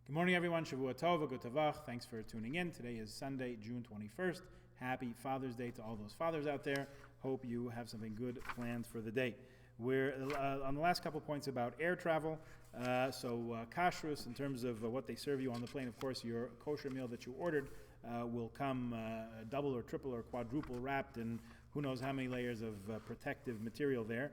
Good morning, everyone. Shavua Tov, Gut Tavach. Thanks for tuning in. Today is Sunday, June 21st. Happy Father's Day to all those fathers out there. Hope you have something good planned for the day. We're on the last couple points about air travel. Kashrus, in terms of what they serve you on the plane, of course, your kosher meal that you ordered will come double or triple or quadruple wrapped in who knows how many layers of protective material there.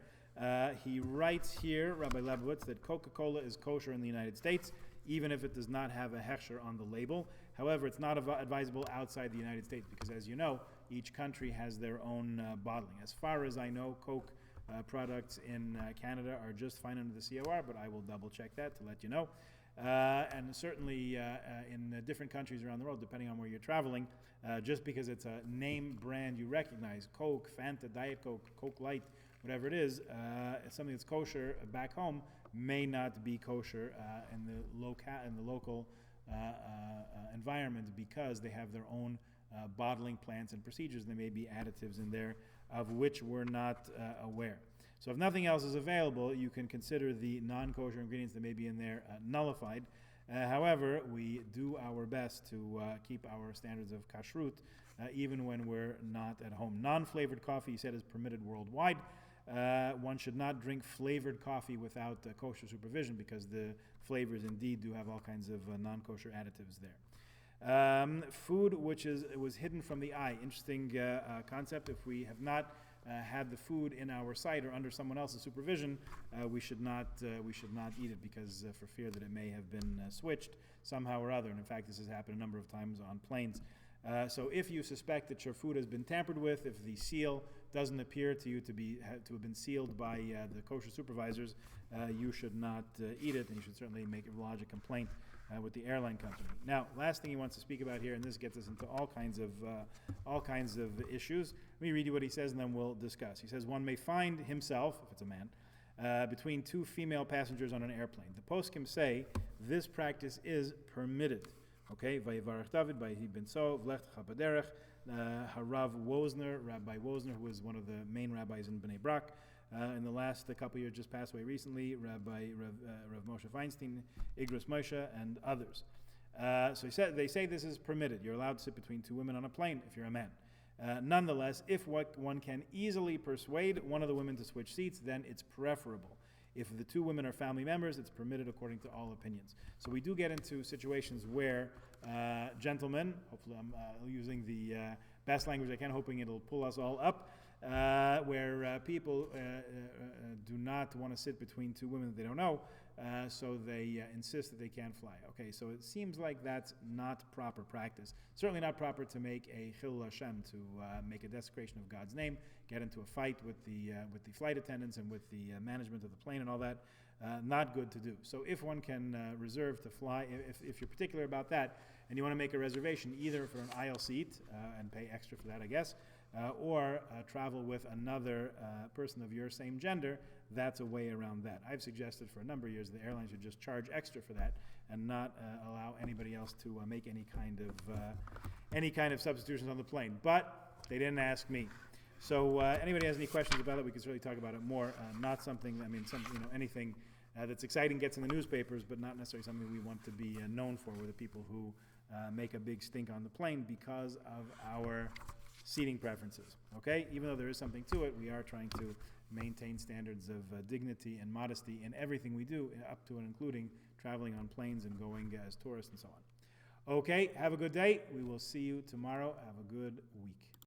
He writes here, Rabbi Lebowitz, that Coca-Cola is kosher in the United States, even if it does not have a hechsher on the label. However, it's not advisable outside the United States because, as you know, each country has their own bottling. As far as I know, Coke products in Canada are just fine under the COR, but I will double check that to let you know. And certainly in different countries around the world, depending on where you're traveling, just because it's a name brand you recognize, Coke, Fanta, Diet Coke, Coke Light, whatever it is, something that's kosher back home may not be kosher in the local environment because they have their own bottling plants and procedures. There may be additives in there of which we're not aware. So if nothing else is available, you can consider the non-kosher ingredients that may be in there nullified. However, we do our best to keep our standards of kashrut even when we're not at home. Non-flavored coffee, he said, is permitted worldwide. One should not drink flavored coffee without kosher supervision because the flavors indeed do have all kinds of non-kosher additives there. Food which was hidden from the eye. Interesting concept. If we have not had the food in our sight or under someone else's supervision, we should not eat it because for fear that it may have been switched somehow or other. And in fact, this has happened a number of times on planes. So if you suspect that your food has been tampered with, if the seal doesn't appear to you to have been sealed by the kosher supervisors, you should not eat it, and you should certainly make a lodge complaint with the airline company. Now, last thing he wants to speak about here, and this gets us into all kinds of issues. Let me read you what he says, and then we'll discuss. He says, one may find himself, if it's a man, between two female passengers on an airplane. The poskim say this practice is permitted. Okay, Vayivarach David, Vayihi ben So, Vlecht Chabaderech, Harav Wozner, Rabbi Wozner, who was one of the main rabbis in Bnei Brak. In the last couple of years, just passed away recently, Rav Moshe Feinstein, Igros Moshe, and others. So they say this is permitted. You're allowed to sit between two women on a plane if you're a man. Nonetheless, if one can easily persuade one of the women to switch seats, then it's preferable. If the two women are family members, it's permitted according to all opinions. So we do get into situations where gentlemen, hopefully I'm using the best language I can, hoping it'll pull us all up, where people do not want to sit between two women that they don't know, so they insist that they can't fly. Okay, so it seems like that's not proper practice. Certainly not proper to make a chilul Hashem, to make a desecration of God's name, get into a fight with the flight attendants and with the management of the plane and all that. Not good to do. So if one can reserve to fly, if you're particular about that, and you want to make a reservation either for an aisle seat and pay extra for that, I guess, or travel with another person of your same gender, that's a way around that. I've suggested for a number of years the airline should just charge extra for that and not allow anybody else to make any kind of substitutions on the plane. But they didn't ask me. So anybody has any questions about it, we can certainly talk about it more. Not something, anything that's exciting gets in the newspapers, but not necessarily something we want to be known for. We're the people who make a big stink on the plane because of our seating preferences. Okay? Even though there is something to it, we are trying to maintain standards of dignity and modesty in everything we do, up to and including traveling on planes and going as tourists and so on. Okay, have a good day. We will see you tomorrow. Have a good week.